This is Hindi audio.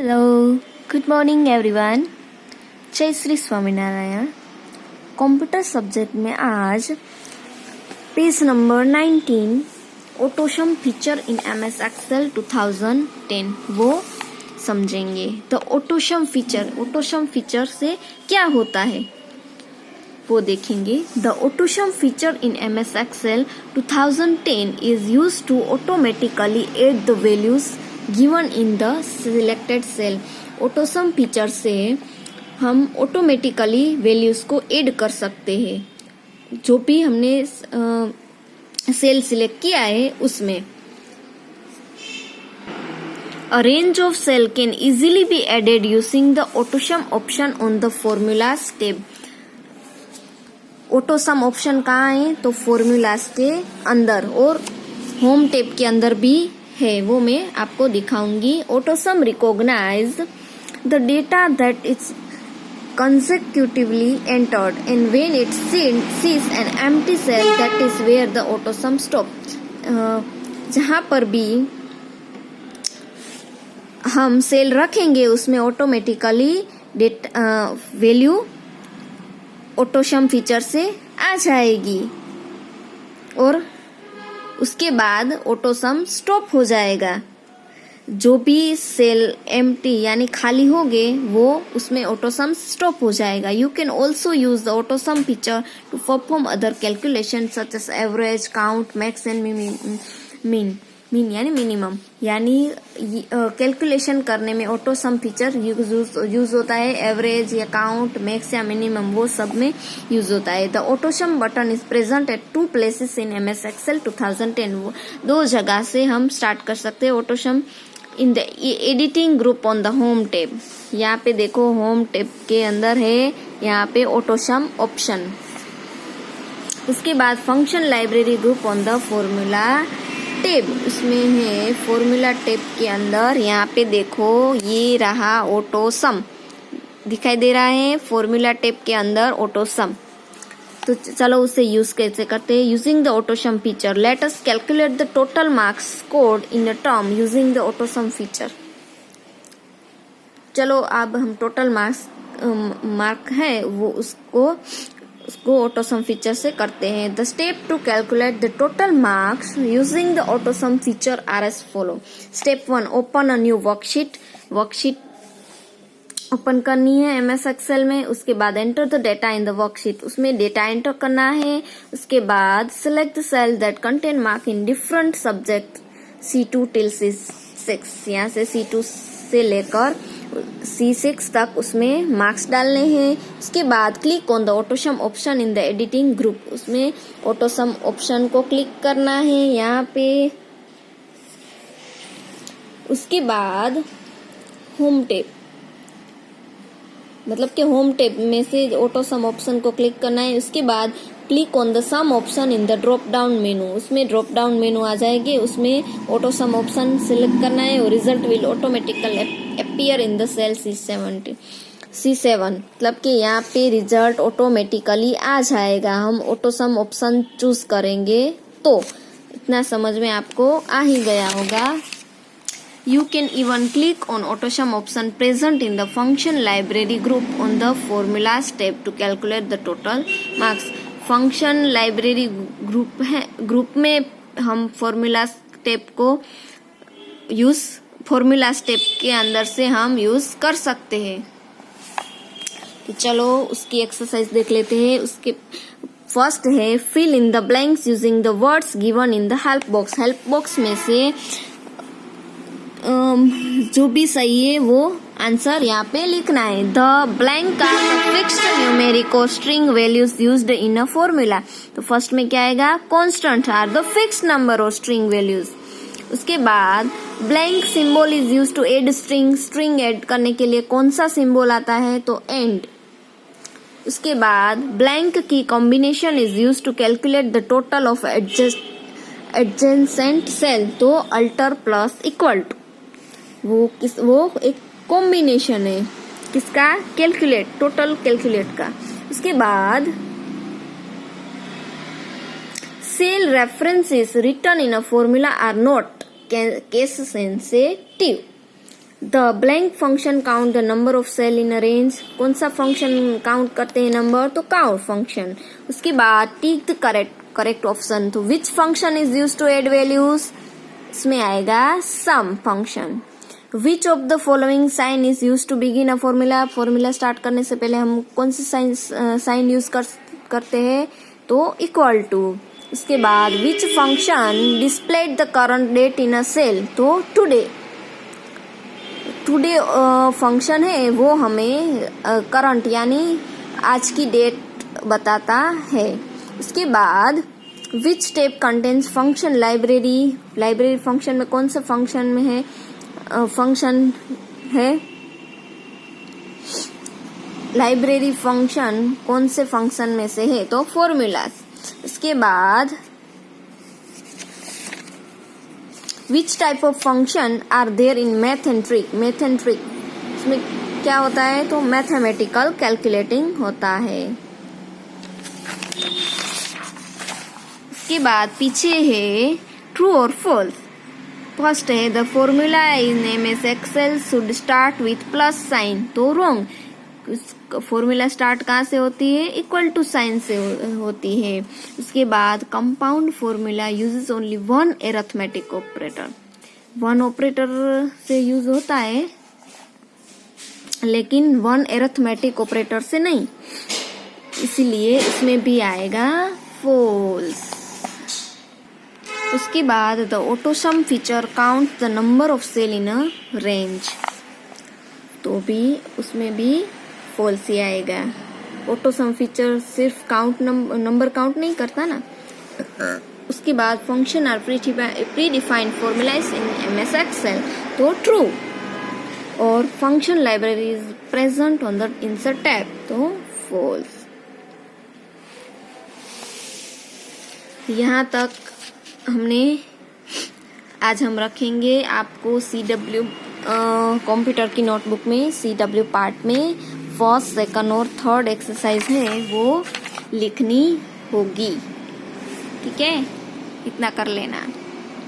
Hello, good morning everyone. जय श्री स्वामीनारायण। कंप्यूटर सब्जेक्ट में आज page number 19 autosum feature in MS Excel 2010 वो समझेंगे। तो ऑटोसम फीचर से क्या होता है वो देखेंगे। The AutoSum feature in MS Excel 2010 is used to automatically add the values given in the selected cell. AutoSum feature से हम ऑटोमेटिकली वैल्यूज को ऐड कर सकते हैं जो भी हमने सेल सिलेक्ट किया है उसमें। A range of cell can easily be added using the AutoSum option on the Formulas tab. AutoSum option कहाँ है तो फॉर्मूलाज के अंदर और होम टैब के अंदर भी है, वो मैं आपको दिखाऊंगी। AutoSum recognize the data that is consecutively entered and when it sees an empty cell that is where the AutoSum stop। जहाँ पर भी हम सेल रखेंगे उसमें ऑटोमेटिकली वैल्यू ऑटोसम फीचर से आ जाएगी और उसके बाद ऑटोसम स्टॉप हो जाएगा। जो भी सेल एम्प्टी यानी खाली हो गए वो उसमें ऑटोसम स्टॉप हो जाएगा। You can also use the AutoSum feature to perform other calculation such as average, count, max and min यानी मिनिमम। यानी कैलकुलेशन करने में ऑटोसम फीचर यूज होता है। एवरेज या काउंट, मैक्स या मिनिमम वो सब में यूज होता है। The autosum button is present at 2 places in MS Excel 2010। वो 2 जगह से हम स्टार्ट कर सकते हैं AutoSum. In the editing group on the home tab, यहाँ पे देखो होम टैब के अंदर है यहाँ पे ऑटोसम ऑप्शन। उसके बाद function library group on the formula tab, उसमें है फॉर्मूला टैब के अंदर यहाँ पे देखो ये रहा ऑटोसम दिखाई दे रहा है फॉर्मूला टैब के अंदर ऑटोसम। तो चलो उसे यूज कैसे करते हैं। Using the AutoSum feature let us calculate the total marks scored in a term using the AutoSum feature. चलो अब हम टोटल मार्क है वो उसको ऑटोसम फीचर से करते हैं। The step to calculate the total marks using the AutoSum feature are as follow. Step 1, open a new worksheet ओपन करनी है एमएस एक्सेल में। उसके बाद enter the data in the worksheet, उसमें डेटा एंटर करना है। उसके बाद select the cell that contain mark in different subject C2 till C6, यहाँ से C2 से लेकर C6 तक उसमें मार्क्स डालने हैं। उसके बाद click on the AutoSum option in the editing group, उसमें ऑटोसम ऑप्शन को क्लिक करना है यहाँ पे। उसके बाद होम टैब मतलब कि होम टैब में से ऑटोसम ऑप्शन को क्लिक करना है। उसके बाद click on the sum option in the drop down menu, उसमें ड्रॉप डाउन मेनू आ जाएगी, उसमें ऑटोसम ऑप्शन सिलेक्ट करना है और result will automatically appear in the cell C7 मतलब कि यहाँ पे रिजल्ट ऑटोमेटिकली आ जाएगा। हम ऑटोसम ऑप्शन चूज करेंगे तो इतना समझ में आपको आ ही गया होगा। You can even click on AutoSum option present in the function library group on the formulas tab to calculate the total marks। Function library group में हम फॉर्मूलाज टेब को फॉर्मूलाज टेब के अंदर से हम यूज कर सकते हैं। तो चलो उसकी एक्सरसाइज देख लेते हैं। उसके फर्स्ट है fill in the blanks using the words given in the help box. Help box में से जो भी सही है वो आंसर यहाँ पे लिखना है। The blank are the fixed numeric और string values used in a formula. तो फर्स्ट में क्या आएगा, constant are the fixed number और स्ट्रिंग वैल्यूज। उसके बाद blank symbol is used to add string add करने के लिए कौन सा सिंबल आता है तो एंड। उसके बाद ब्लैंक की combination is used to calculate the total of adjacent cell, तो अल्टर प्लस इक्वल टू वो एक कॉम्बिनेशन है किसका, टोटल कैलकुलेट का। उसके बाद cell references return in a formula are not case sensitive, the blank function count the number of cell in a range. कौन सा फंक्शन काउंट करते हैं नंबर? तो काउंट फंक्शन। उसके बाद टिक द करेक्ट ऑप्शन। तो which function is use to add values? इसमें आएगा sum function. Which of the following sign is use to begin a formula? Formula start करने से पहले हम कौन से साइन यूज करते हैं? तो इक्वल टू। उसके बाद which function displayed the current date in a cell? तो टुडे फंक्शन है वो हमें करंट यानी आज की डेट बताता है। उसके बाद which step contains function library function में कौन सा फंक्शन में है लाइब्रेरी फंक्शन कौन से फंक्शन में से है? तो फॉर्मूलाज। इसके बाद which type of function are there in math and trick? इसमें क्या होता है? तो मैथमेटिकल कैलकुलेटिंग होता है। इसके बाद पीछे है ट्रू और फॉल्स। फर्स्ट है the formula in MS Excel should start with plus sign. तो रॉन्ग। फॉर्मूला स्टार्ट कहाँ से होती है? इक्वल टू साइन से होती है। उसके बाद compound formula uses only one arithmetic operator. One operator से यूज होता है लेकिन वन एरिथमेटिक ऑपरेटर से नहीं, इसलिए इसमें भी आएगा फॉल्स। उसके बाद the AutoSum feature count the number of cell in a range. तो भी उसमें भी फॉल्स ही आएगा। ऑटोसम फीचर सिर्फ नंबर काउंट नहीं करता ना। उसके बाद function are predefined formulas in MS Excel. तो ट्रू। और function library is present on the insert tab. तो फॉल्स। यहाँ तक आज हम रखेंगे आपको CW कंप्यूटर की नोटबुक में CW पार्ट में फर्स्ट, सेकंड और थर्ड एक्सरसाइज है वो लिखनी होगी। ठीक है, इतना कर लेना।